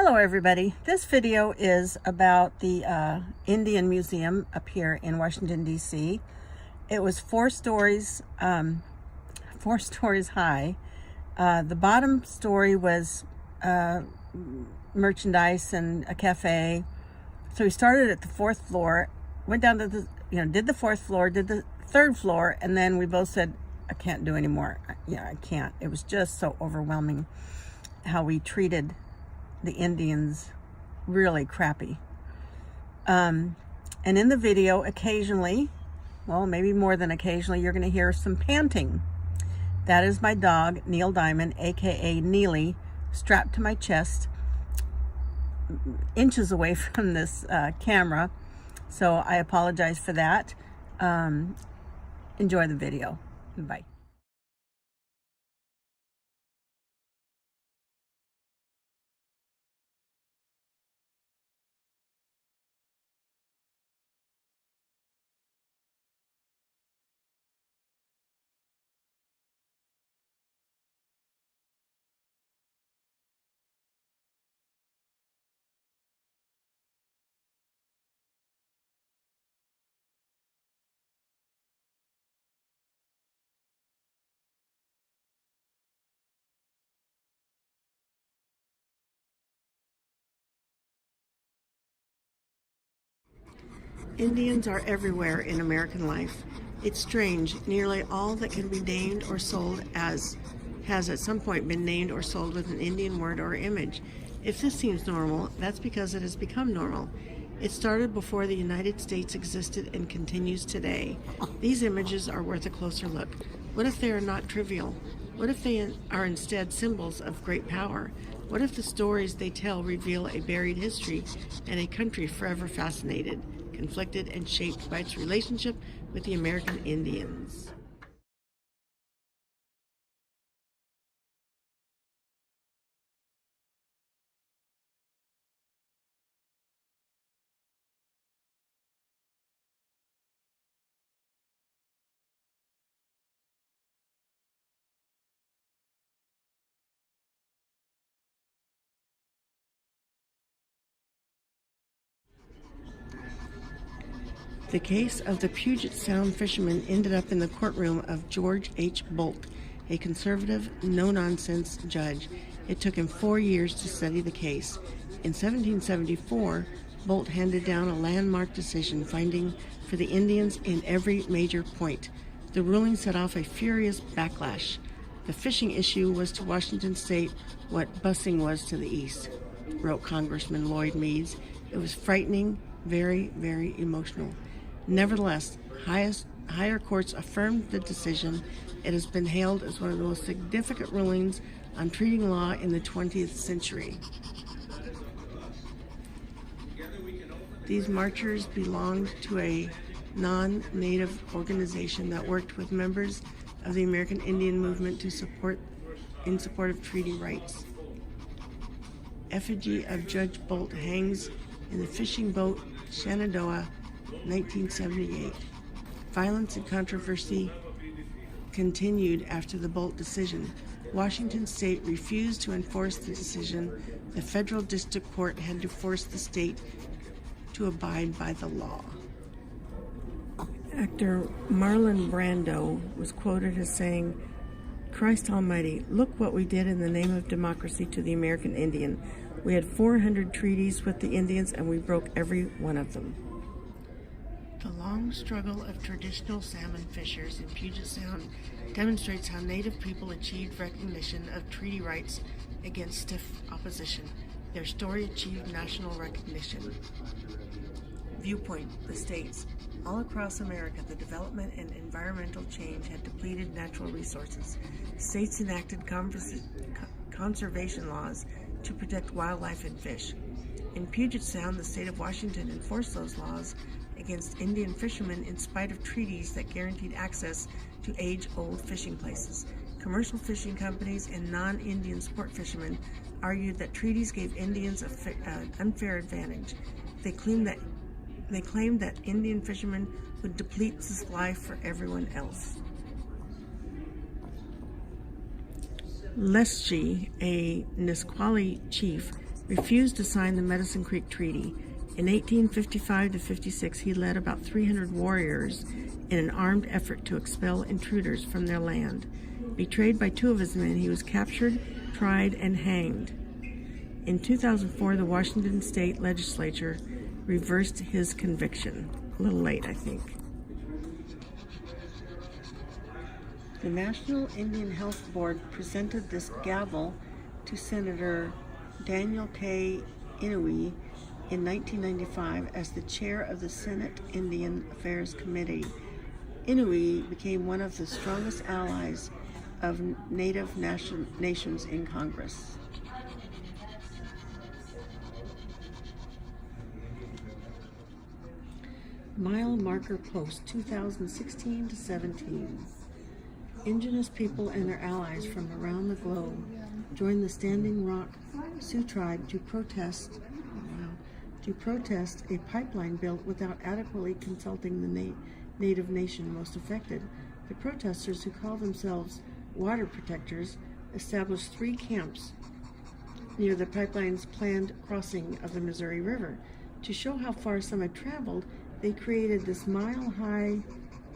Hello everybody. This video is about the Indian Museum up here in Washington, D.C. It was four stories high. The bottom story was merchandise and a cafe. So we started at the fourth floor, went down to the, did the fourth floor, did the third floor, and then we both said, I can't do anymore. I can't. It was just so overwhelming how we treated the Indians really crappy. And in the video, occasionally, well, maybe more than occasionally, you're going to hear some panting. That is my dog, Neil Diamond, aka Neely, strapped to my chest, inches away from this camera. So I apologize for that. Enjoy the video. Bye. Indians are everywhere in American life. It's strange, nearly all that can be named or sold has at some point been named or sold with an Indian word or image. If this seems normal, that's because it has become normal. It started before the United States existed and continues today. These images are worth a closer look. What if they are not trivial? What if they are instead symbols of great power? What if the stories they tell reveal a buried history and a country forever fascinated, conflicted, and shaped by its relationship with the American Indians? The case of the Puget Sound fishermen ended up in the courtroom of George H. Boldt, a conservative, no-nonsense judge. It took him 4 years to study the case. In 1774, Boldt handed down a landmark decision finding for the Indians in every major point. The ruling set off a furious backlash. The fishing issue was to Washington state what busing was to the East, wrote Congressman Lloyd Meads. It was frightening, very, very emotional. Nevertheless, higher courts affirmed the decision. It has been hailed as one of the most significant rulings on treaty law in the 20th century. These marchers belonged to a non-native organization that worked with members of the American Indian movement in support of treaty rights. Effigy of Judge Boldt hangs in the fishing boat Shenandoah, 1978. Violence and controversy continued after the Boldt decision. Washington state refused to enforce the decision. The federal district court had to force the state to abide by the law. Actor Marlon Brando was quoted as saying, "Christ Almighty, look what we did in the name of democracy to the American Indian. We had 400 treaties with the Indians and we broke every one of them." The long struggle of traditional salmon fishers in Puget Sound demonstrates how Native people achieved recognition of treaty rights against stiff opposition. Their story achieved national recognition. Viewpoint, the states. All across America, the development and environmental change had depleted natural resources. States enacted conservation laws to protect wildlife and fish. In Puget Sound, the state of Washington enforced those laws against Indian fishermen in spite of treaties that guaranteed access to age-old fishing places. Commercial fishing companies and non-Indian sport fishermen argued that treaties gave Indians an unfair advantage. They claimed that Indian fishermen would deplete the supply for everyone else. Leschi, a Nisqually chief, refused to sign the Medicine Creek Treaty. In 1855 to 56, he led about 300 warriors in an armed effort to expel intruders from their land. Betrayed by 2 of his men, he was captured, tried, and hanged. In 2004, the Washington State Legislature reversed his conviction. A little late, I think. The National Indian Health Board presented this gavel to Senator Daniel K. Inouye in 1995 as the chair of the Senate Indian Affairs Committee. Inouye became one of the strongest allies of Native nations in Congress. Mile Marker Post 2016 to 17. Indigenous people and their allies from around the globe joined the Standing Rock Sioux tribe to protest a pipeline built without adequately consulting the native nation most affected. The protesters, who call themselves water protectors, established 3 camps near the pipeline's planned crossing of the Missouri River. To show how far some had traveled, they created this mile-high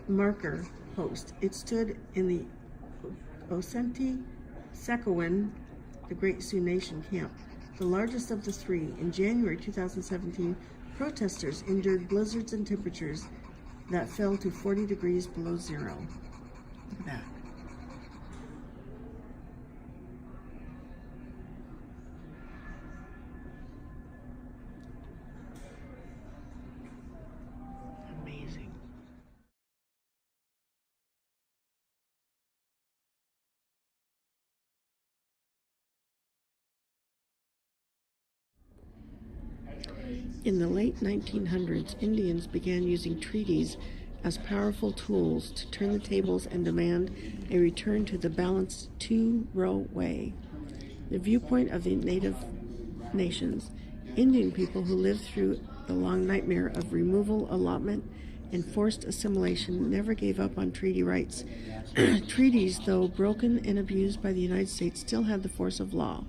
marker post. It stood in the Osenti-Sakowin, the Great Sioux Nation camp, the largest of the 3. In January 2017, protesters endured blizzards and temperatures that fell to 40 degrees below zero. Look at that. Amazing. In the late 1900s, Indians began using treaties as powerful tools to turn the tables and demand a return to the balanced 2-row way. The viewpoint of the Native nations, Indian people who lived through the long nightmare of removal, allotment, and forced assimilation, never gave up on treaty rights. Treaties, though broken and abused by the United States, still had the force of law.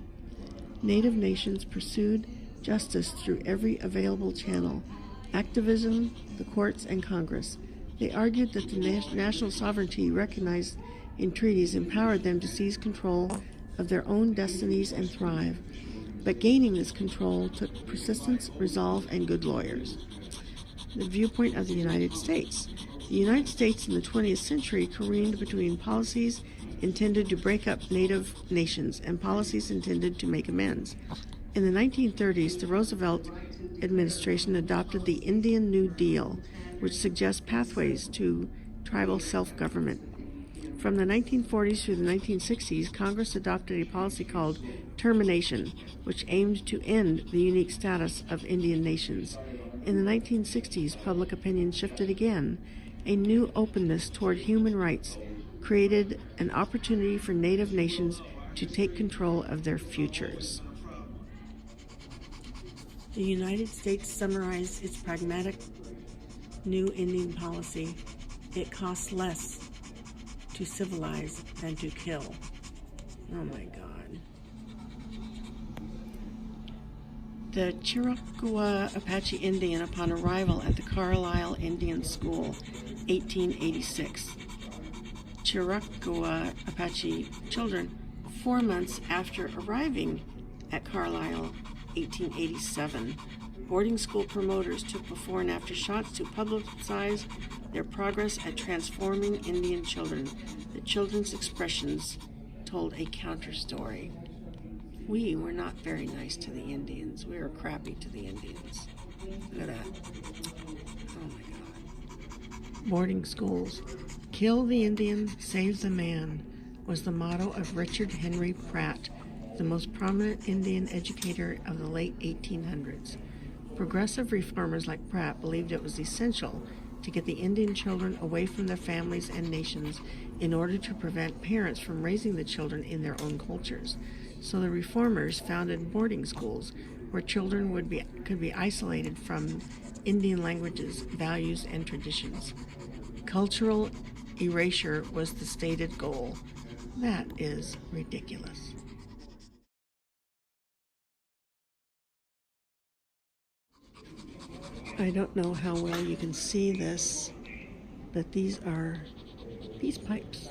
Native nations pursued justice through every available channel: activism, the courts, and Congress. They argued that the national sovereignty recognized in treaties empowered them to seize control of their own destinies and thrive. But gaining this control took persistence, resolve, and good lawyers. The viewpoint of the United States. The United States in the 20th century careened between policies intended to break up Native nations and policies intended to make amends. In the 1930s, the Roosevelt administration adopted the Indian New Deal, which suggests pathways to tribal self-government. From the 1940s through the 1960s, Congress adopted a policy called termination, which aimed to end the unique status of Indian nations. In the 1960s, public opinion shifted again. A new openness toward human rights created an opportunity for Native nations to take control of their futures. The United States summarized its pragmatic new Indian policy. It costs less to civilize than to kill. Oh my God. The Chiricahua Apache Indian upon arrival at the Carlisle Indian School, 1886. Chiricahua Apache children 4 months after arriving at Carlisle, 1887. Boarding school promoters took before and after shots to publicize their progress at transforming Indian children. The children's expressions told a counter story. We were not very nice to the Indians. We were crappy to the Indians. Look at that. Oh my God. Boarding schools. Kill the Indian, save the man was the motto of Richard Henry Pratt, the most prominent Indian educator of the late 1800s. Progressive reformers like Pratt believed it was essential to get the Indian children away from their families and nations in order to prevent parents from raising the children in their own cultures. So the reformers founded boarding schools where children could be isolated from Indian languages, values, and traditions. Cultural erasure was the stated goal. That is ridiculous. I don't know how well you can see this, but these are peace pipes.